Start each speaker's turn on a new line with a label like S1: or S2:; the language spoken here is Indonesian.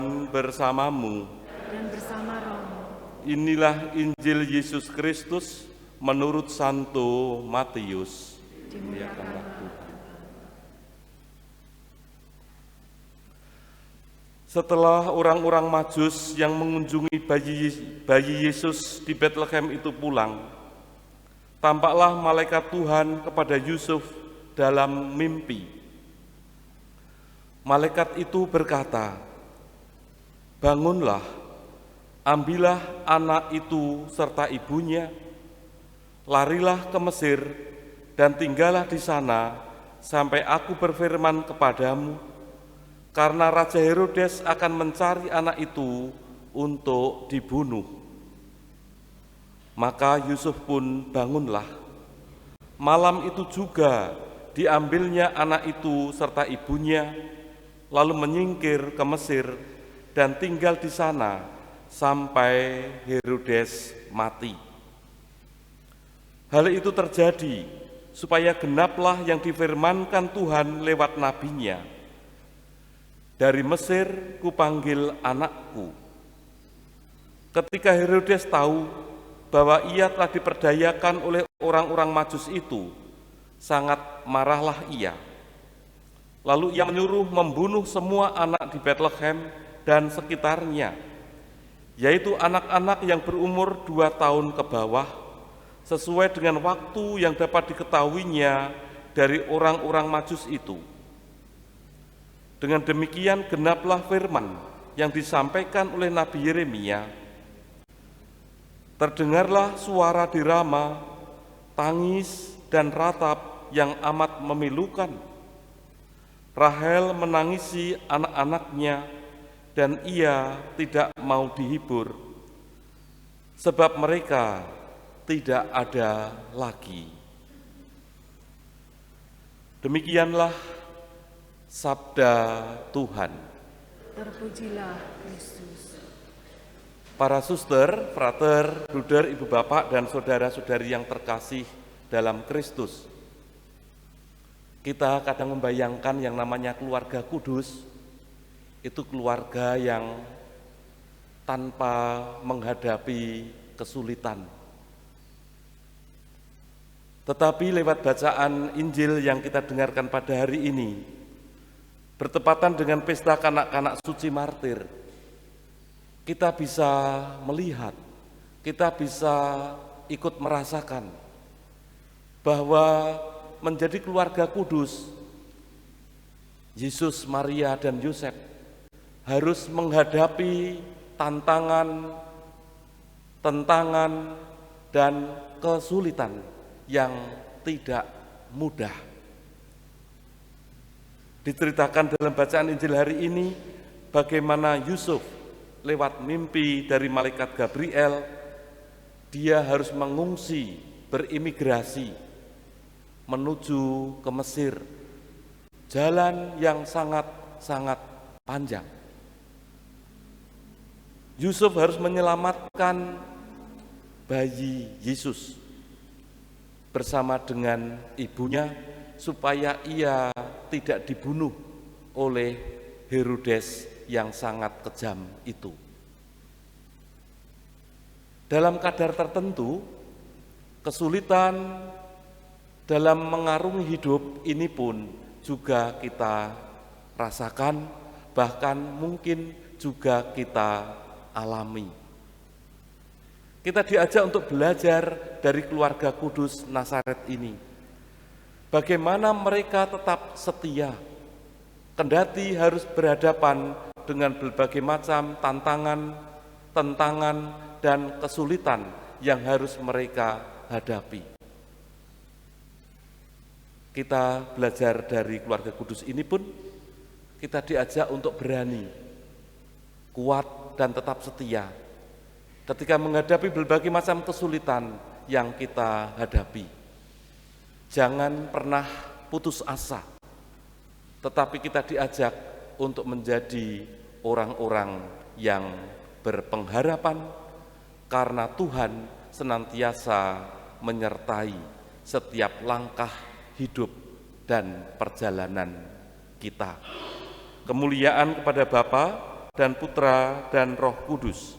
S1: Tuhan bersamamu.
S2: Dan bersama rohmu.
S1: Inilah Injil Yesus Kristus menurut Santo Matius. Dimuliakanlah Tuhan. Setelah orang-orang Majus yang mengunjungi bayi Yesus di Betlehem itu pulang, tampaklah malaikat Tuhan kepada Yusuf dalam mimpi. Malaikat itu berkata, "Bangunlah, ambillah anak itu serta ibunya, larilah ke Mesir dan tinggallah di sana sampai aku berfirman kepadamu, karena Raja Herodes akan mencari anak itu untuk dibunuh." Maka Yusuf pun bangunlah. Malam itu juga diambilnya anak itu serta ibunya, lalu menyingkir ke Mesir dan tinggal di sana sampai Herodes mati. Hal itu terjadi supaya genaplah yang difirmankan Tuhan lewat nabinya, "Dari Mesir kupanggil anakku." Ketika Herodes tahu bahwa ia telah diperdayakan oleh orang-orang Majus itu, sangat marahlah ia. Lalu ia menyuruh membunuh semua anak di Betlehem dan sekitarnya, yaitu anak-anak yang berumur 2 tahun ke bawah, sesuai dengan waktu yang dapat diketahuinya dari orang-orang Majus itu. Dengan demikian genaplah firman yang disampaikan oleh Nabi Yeremia, "Terdengarlah suara di Rama, tangis dan ratap yang amat memilukan. Rahel menangisi anak-anaknya dan ia tidak mau dihibur, sebab mereka tidak ada lagi." Demikianlah sabda Tuhan.
S2: Terpujilah Kristus.
S1: Para suster, frater, bruder, ibu bapak, dan saudara-saudari yang terkasih dalam Kristus, kita kadang membayangkan yang namanya keluarga kudus, itu keluarga yang tanpa menghadapi kesulitan. Tetapi lewat bacaan Injil yang kita dengarkan pada hari ini, bertepatan dengan pesta kanak-kanak suci martir, kita bisa melihat, kita bisa ikut merasakan bahwa menjadi keluarga kudus, Yesus, Maria, dan Yosef harus menghadapi tantangan, dan kesulitan yang tidak mudah. Diceritakan dalam bacaan Injil hari ini bagaimana Yusuf lewat mimpi dari malaikat Gabriel, dia harus mengungsi, berimigrasi menuju ke Mesir, jalan yang sangat-sangat panjang. Yusuf harus menyelamatkan bayi Yesus bersama dengan ibunya supaya ia tidak dibunuh oleh Herodes yang sangat kejam itu. Dalam kadar tertentu, kesulitan dalam mengarungi hidup ini pun juga kita rasakan, bahkan mungkin juga kita alami. Kita diajak untuk belajar dari keluarga kudus Nazaret ini. Bagaimana mereka tetap setia, kendati harus berhadapan dengan berbagai macam tantangan, dan kesulitan yang harus mereka hadapi. Kita belajar dari keluarga kudus ini pun, kita diajak untuk berani, kuat, dan tetap setia ketika menghadapi berbagai macam kesulitan yang kita hadapi. Jangan pernah putus asa, tetapi kita diajak untuk menjadi orang-orang yang berpengharapan, karena Tuhan senantiasa menyertai setiap langkah hidup dan perjalanan kita. Kemuliaan kepada Bapa dan Putra, dan Roh Kudus,